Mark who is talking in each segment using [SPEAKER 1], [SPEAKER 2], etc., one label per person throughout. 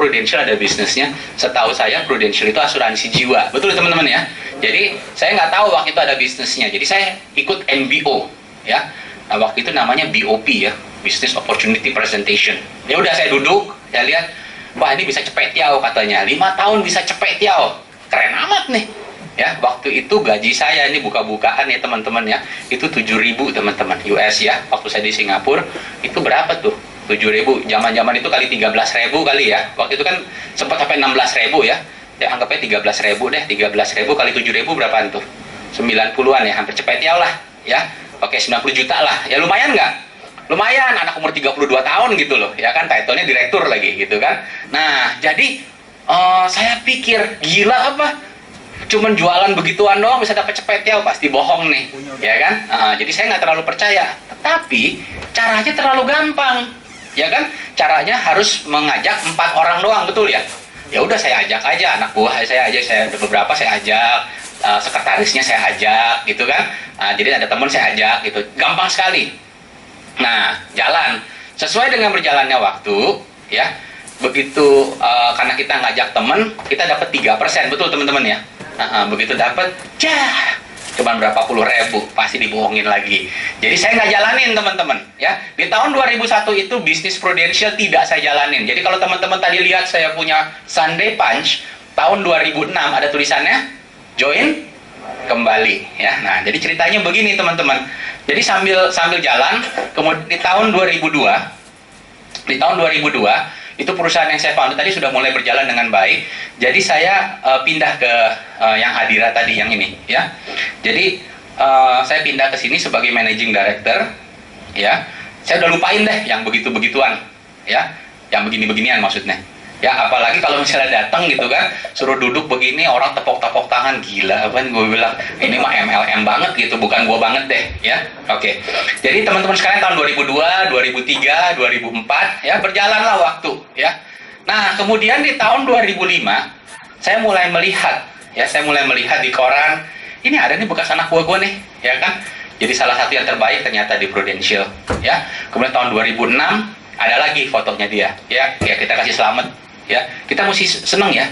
[SPEAKER 1] Prudential ada bisnisnya. Setahu saya Prudential itu asuransi jiwa, betul teman-teman ya. Jadi saya nggak tahu waktu itu ada bisnisnya. Jadi saya ikut MBO ya. Nah, waktu itu namanya BOP ya, Business Opportunity Presentation. Ya udah saya duduk, saya lihat, wah ini bisa cepet tiao katanya, 5 tahun bisa cepet tiao, keren amat nih. Ya, waktu itu gaji saya ini buka-bukaan ya teman-teman ya, itu 7.000 teman-teman US ya. Waktu saya di Singapura itu berapa tuh? 7.000. Zaman-zaman itu kali 13.000 kali ya. Waktu itu kan sempat sampai 16.000 ya. Ya anggapnya 13.000 deh. 13.000 kali 7.000 berapaan tuh? 90-an ya, hampir cepet ya lah ya. Oke, 90 juta lah. Ya lumayan nggak? Lumayan, anak umur 32 tahun gitu loh. Ya kan, title-nya direktur lagi gitu kan. Nah, jadi saya pikir gila apa? Cuman jualan begituan doang bisa dapat cepet ya, pasti bohong nih, ya kan? Jadi saya nggak terlalu percaya. Tetapi caranya terlalu gampang, ya kan? Caranya harus mengajak 4 orang doang, betul ya? Ya udah saya ajak aja anak buah saya aja, saya ada beberapa saya ajak, sekretarisnya saya ajak, gitu kan? Jadi ada teman saya ajak, gitu. Gampang sekali. Nah, jalan sesuai dengan berjalannya waktu, ya. Begitu karena kita ngajak teman, kita dapat 3%, betul teman-teman ya? Begitu dapat, cuman berapa puluh ribu, pasti dibohongin lagi. Jadi saya nggak jalanin teman-teman ya. Di tahun 2001 itu bisnis Prudential tidak saya jalanin. Jadi kalau teman-teman tadi lihat saya punya Sunday Punch tahun 2006 ada tulisannya join kembali ya. Nah jadi ceritanya begini teman-teman. Jadi sambil jalan, kemudian di tahun 2002 itu perusahaan yang saya founded tadi sudah mulai berjalan dengan baik. Jadi saya pindah ke yang Hadira tadi, yang ini ya. Jadi saya pindah ke sini sebagai managing director ya. Saya udah lupain deh yang begitu-begituan ya, yang begini-beginian maksudnya ya. Apalagi kalau misalnya datang gitu kan, suruh duduk begini, orang tepok-tepok tangan, gila apa gue bilang, ini mah MLM banget gitu, bukan gue banget deh ya. Oke. Jadi teman-teman sekalian, tahun 2002, 2003, 2004 ya, berjalanlah waktu ya. Nah kemudian di tahun 2005 saya mulai melihat ya, saya mulai melihat di koran, ini ada nih bekas anak buah gue nih ya kan. Jadi salah satu yang terbaik ternyata di Prudential ya. Kemudian tahun 2006 ada lagi fotonya dia ya, kita kasih selamat ya. Kita mesti senang ya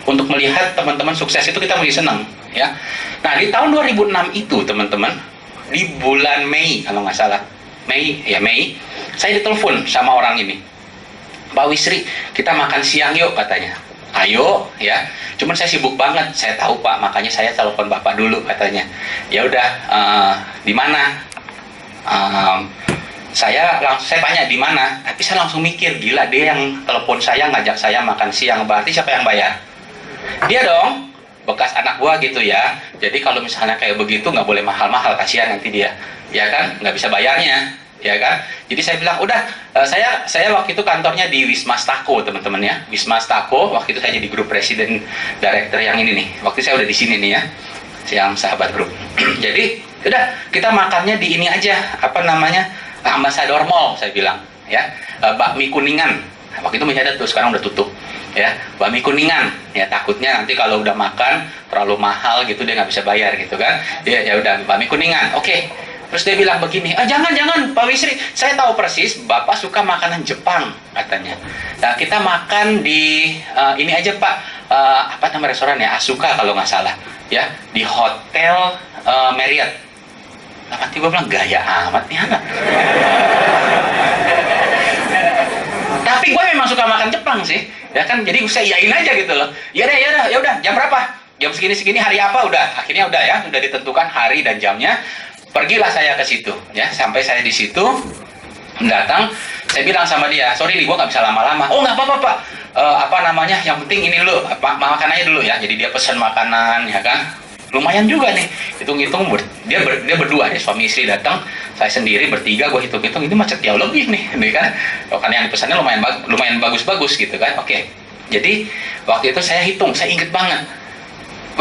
[SPEAKER 1] untuk melihat teman-teman sukses, itu kita mesti senang ya. Nah di tahun 2006 itu teman-teman, di bulan Mei kalau nggak salah, Mei, saya ditelepon sama orang ini, Pak Wisri, kita makan siang yuk katanya. Ayo ya, cuman saya sibuk banget. Saya tahu Pak, makanya saya telepon Bapak dulu katanya. Ya udah, di mana? Saya tanya di mana, tapi saya langsung mikir, gila, dia yang telepon saya ngajak saya makan siang, berarti siapa yang bayar? Dia dong, bekas anak gua gitu ya. Jadi kalau misalnya kayak begitu nggak boleh mahal-mahal, kasihan nanti dia, ya kan, nggak bisa bayarnya, ya kan. Jadi saya bilang udah, saya waktu itu kantornya di Wisma Stako teman-teman ya, Wisma Stako. Waktu itu saya jadi grup presiden director yang ini nih. Waktu saya udah di sini nih ya, yang sahabat grup. Jadi udah, kita makannya di ini aja, apa namanya, Ambassador Mall, saya bilang ya, bakmi Kuningan. Waktu itu masih ada tuh, sekarang udah tutup ya, bakmi Kuningan ya. Takutnya nanti kalau udah makan terlalu mahal gitu, dia nggak bisa bayar gitu kan. Ya udah, bakmi Kuningan. Oke. Terus dia bilang begini, jangan Pak Wisri, saya tahu persis Bapak suka makanan Jepang katanya. Nah kita makan di ini aja Pak, apa nama restoran ya, Asuka kalau nggak salah ya, di Hotel Marriott. Nah, nanti gue bilang, gaya amat nih anak. Tapi gue memang suka makan Jepang sih, ya kan. Jadi saya iyain aja gitu loh. Ya udah, jam berapa? Jam segini hari apa? Udah, akhirnya udah ya, udah ditentukan hari dan jamnya. Pergilah saya ke situ, ya. Sampai saya di situ, datang, saya bilang sama dia, sorry nih, gue nggak bisa lama-lama. Oh nggak apa-apa Pak. Apa namanya? Yang penting ini dulu, makan aja dulu ya. Jadi dia pesan makanan, ya kan. Lumayan juga nih, hitung-hitung dia berdua nih, suami istri datang, saya sendiri bertiga, gue hitung-hitung ini macet jauh lebih nih kan. Karena yang dipesannya lumayan bagus-bagus gitu kan. Oke. Jadi waktu itu saya hitung, saya inget banget,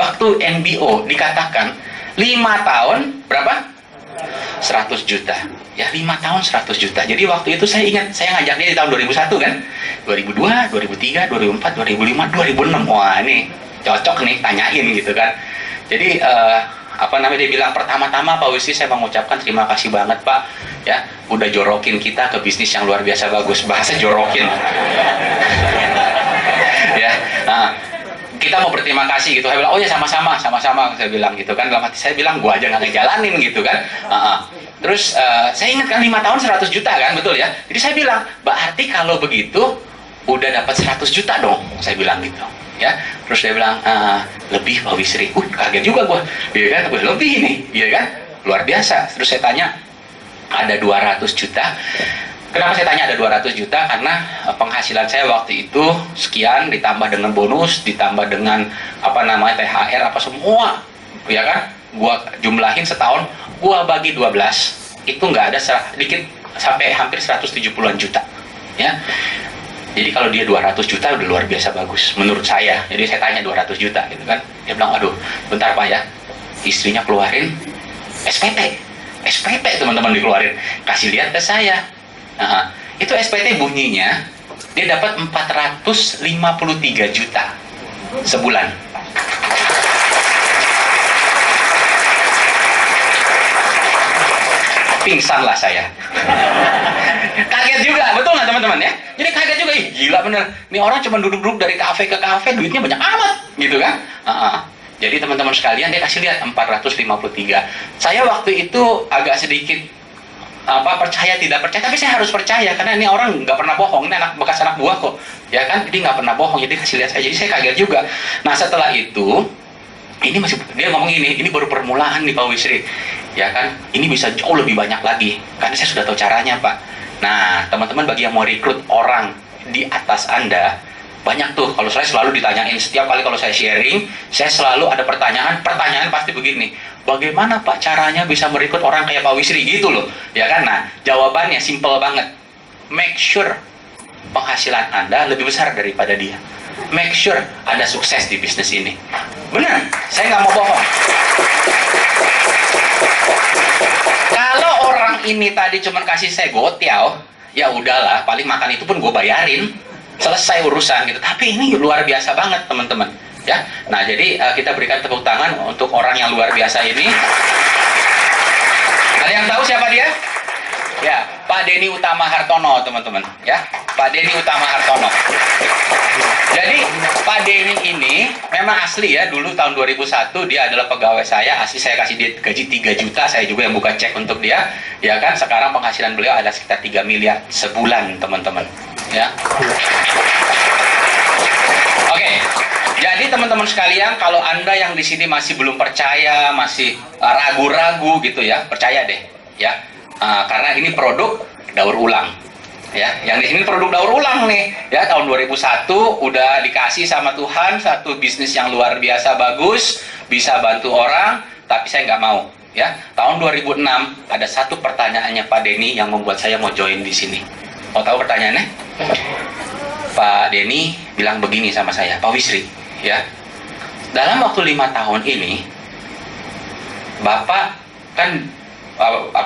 [SPEAKER 1] waktu NBO dikatakan 5 tahun berapa? 100 juta ya, 5 tahun 100 juta. Jadi waktu itu saya ingat, saya ngajak dia di tahun 2001 kan, 2002, 2003, 2004, 2005, 2006. Wah ini cocok nih, tanyain gitu kan. Jadi apa namanya, dia bilang, pertama-tama Pak Wisri, saya mengucapkan terima kasih banget Pak ya, udah jorokin kita ke bisnis yang luar biasa bagus. Bahasa jorokin berterima kasih gitu. Saya bilang, oh ya sama-sama, sama-sama, saya bilang gitu kan. Dalam hati saya bilang, gua aja nggak ngejalanin gitu kan. Terus saya ingat kan 5 tahun 100 juta kan, betul ya. Jadi saya bilang, berarti kalau begitu udah dapat 100 juta dong, saya bilang gitu ya. Terus dia bilang, lebih Pak Wisri. Kaget juga gua, iya kan, lebih nih, iya kan, luar biasa. Terus saya tanya, ada 200 juta. Kenapa saya tanya ada 200 juta? Karena penghasilan saya waktu itu sekian, ditambah dengan bonus, ditambah dengan apa namanya THR apa semua, ya kan? Gua jumlahin setahun, gua bagi 12, itu nggak ada sedikit sampai hampir 170-an juta, ya. Jadi kalau dia 200 juta udah luar biasa bagus menurut saya. Jadi saya tanya 200 juta gitu kan. Dia bilang, aduh, bentar Pak ya. Istrinya keluarin SPT. SPT teman-teman dikeluarin. Kasih lihat ke saya. Nah, itu SPT bunyinya dia dapat 453 juta sebulan. Pingsan lah saya. Kaget juga, betul nggak teman-teman ya? Jadi kaget juga, ih gila bener. Ini orang cuma duduk-duduk dari kafe ke kafe, duitnya banyak amat, gitu kan? Jadi teman-teman sekalian, dia kasih lihat 453. Saya waktu itu agak sedikit percaya tidak percaya, tapi saya harus percaya karena ini orang nggak pernah bohong, ini bekas anak buah kok, ya kan? Jadi nggak pernah bohong, jadi kasih lihat saya. Jadi saya kaget juga. Nah setelah itu, ini masih dia ngomong ini baru permulaan nih Pak Wisri, ya kan? Ini bisa jauh lebih banyak lagi, karena saya sudah tahu caranya Pak. Nah teman-teman bagi yang mau rekrut orang di atas Anda, banyak tuh. Kalau saya selalu ditanyain setiap kali kalau saya sharing, saya selalu ada pertanyaan pasti begini, bagaimana Pak caranya bisa merekrut orang kayak Pak Wisri gitu loh, ya kan? Nah jawabannya simple banget, make sure penghasilan Anda lebih besar daripada dia, make sure Anda sukses di bisnis ini. Bener, saya nggak mau bohong. Kalau orang ini tadi cuma kasih saya gotiao, ya udahlah, paling makan itu pun gue bayarin, selesai urusan gitu. Tapi ini luar biasa banget teman-teman, ya. Nah jadi kita berikan tepuk tangan untuk orang yang luar biasa ini. Ada yang tahu siapa dia? Ya, Pak Denny Utama Hartono teman-teman, ya. Pak Denny Utama Hartono. Jadi Pak Denny ini memang asli ya, dulu tahun 2001 dia adalah pegawai saya, asli saya kasih dia gaji 3 juta, saya juga yang buka cek untuk dia, ya kan. Sekarang penghasilan beliau ada sekitar 3 miliar sebulan teman-teman, ya. Oke, jadi teman-teman sekalian, kalau Anda yang di sini masih belum percaya, masih ragu-ragu gitu ya, percaya deh, ya. Karena ini produk daur ulang. Ya, yang di sini produk daur ulang nih. Ya, tahun 2001 udah dikasih sama Tuhan satu bisnis yang luar biasa bagus, bisa bantu orang, tapi saya nggak mau. Ya, tahun 2006 ada satu pertanyaannya Pak Denny yang membuat saya mau join di sini. Mau tahu pertanyaannya? Pak Denny bilang begini sama saya, Pak Wisri, ya, dalam waktu 5 tahun ini, Bapak kan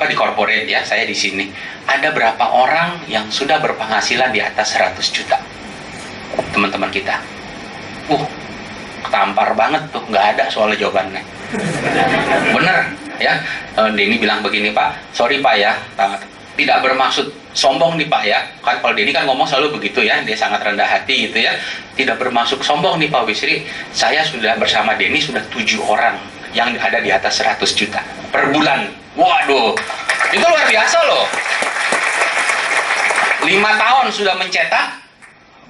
[SPEAKER 1] di corporate ya, saya di sini. Ada berapa orang yang sudah berpenghasilan di atas 100 juta? Teman-teman kita. Tampar banget tuh, nggak ada soal jawabannya. Bener, ya. Denny bilang begini, Pak, sorry Pak ya, tidak bermaksud sombong nih Pak ya. Kan kalau Denny kan ngomong selalu begitu ya, dia sangat rendah hati gitu ya. Tidak bermaksud sombong nih Pak Wisri, saya sudah bersama Denny sudah 7 orang yang ada di atas 100 juta per bulan. Waduh, itu luar biasa loh. 5 tahun sudah mencetak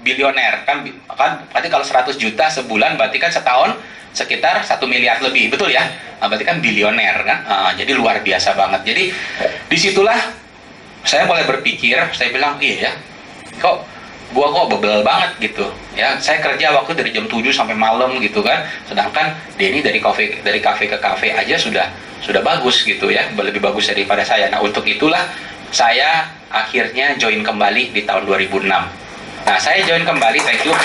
[SPEAKER 1] bilioner kan berarti kalau 100 juta sebulan berarti kan setahun sekitar 1 miliar lebih, betul ya? Berarti kan bilioner kan. Jadi luar biasa banget. Jadi disitulah saya mulai berpikir, saya bilang iya ya, gua kok bebel banget gitu ya. Saya kerja waktu dari jam 7 sampai malam gitu kan, sedangkan Denny dari kafe ke kafe aja sudah bagus gitu ya, lebih bagus daripada saya. Nah untuk itulah saya akhirnya join kembali di tahun 2006. Nah saya join kembali, thank you.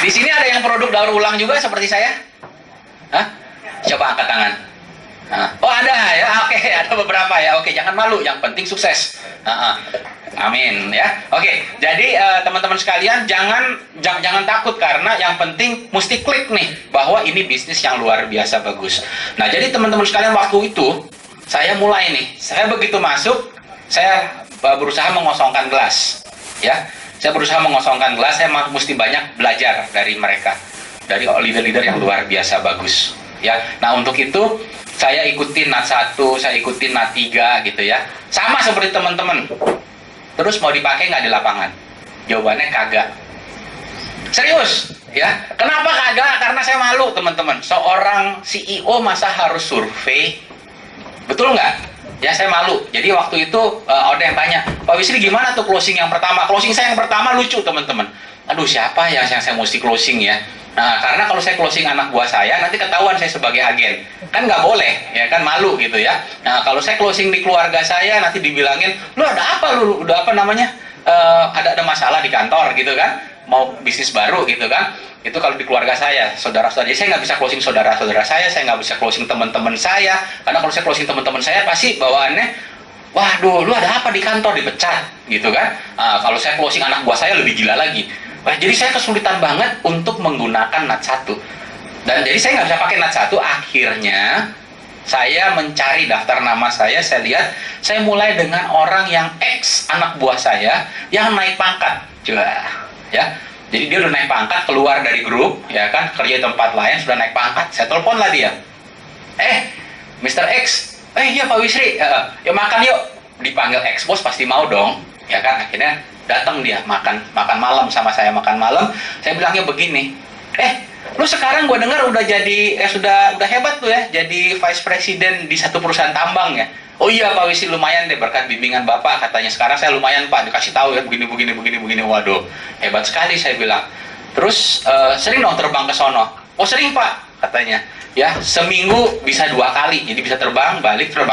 [SPEAKER 1] Di sini ada yang produk daur ulang juga seperti saya? Hah? Coba angkat tangan. Oh ada ya, oke, ada beberapa ya. Oke, jangan malu, yang penting sukses. Amin ya. Oke, jadi teman-teman sekalian jangan takut, karena yang penting mesti klik nih bahwa ini bisnis yang luar biasa bagus. Nah jadi teman-teman sekalian, waktu itu saya mulai nih, saya begitu masuk, saya berusaha mengosongkan gelas, ya. Saya berusaha mengosongkan gelas, saya mesti banyak belajar dari mereka, dari leader-leader yang luar biasa bagus. Ya, nah untuk itu saya ikutin NAT 1, saya ikutin NAT 3 gitu ya. Sama seperti teman-teman. Terus mau dipakai nggak di lapangan? Jawabannya kagak. Serius, ya. Kenapa kagak? Karena saya malu, teman-teman. Seorang CEO masa harus survei? Betul nggak? Ya, saya malu. Jadi waktu itu ada yang tanya, Pak Wisri gimana tuh closing yang pertama? Closing saya yang pertama lucu, teman-teman. Aduh, siapa ya yang saya mesti closing ya? Nah, karena kalau saya closing anak buah saya, nanti ketahuan saya sebagai agen. Kan nggak boleh, ya kan, malu gitu ya. Nah, kalau saya closing di keluarga saya, nanti dibilangin, lu ada apa, lu udah apa namanya, ada masalah di kantor gitu kan, mau bisnis baru gitu kan. Itu kalau di keluarga saya, saudara-saudara. Jadi saya nggak bisa closing saudara-saudara saya nggak bisa closing teman-teman saya. Karena kalau saya closing teman-teman saya, pasti bawaannya, waduh, lu ada apa di kantor, dipecat gitu kan. Kalau saya closing anak buah saya lebih gila lagi. Wah, jadi saya kesulitan banget untuk menggunakan NAT 1. Dan jadi saya nggak bisa pakai NAT 1. Akhirnya saya mencari daftar nama saya lihat, saya mulai dengan orang yang ex anak buah saya yang naik pangkat. Coba, ya. Jadi dia udah naik pangkat, keluar dari grup, ya kan, kerja di tempat lain, sudah naik pangkat. Saya telepon lah dia. Mr. X, iya Pak Wisri, yuk makan yuk. Dipanggil X bos pasti mau dong, ya kan. Akhirnya datang dia makan malam sama saya, makan malam. Saya bilangnya begini, lu sekarang gue dengar udah jadi, sudah hebat tuh ya, jadi vice president di satu perusahaan tambang ya. Oh iya Pak Wisri, lumayan deh berkat bimbingan Bapak, katanya. Sekarang saya lumayan Pak, dikasih tahu ya begini. Waduh, hebat sekali, saya bilang. Terus sering dong terbang ke sono? Oh sering Pak, katanya. Ya, seminggu bisa 2 kali, jadi bisa terbang balik terbang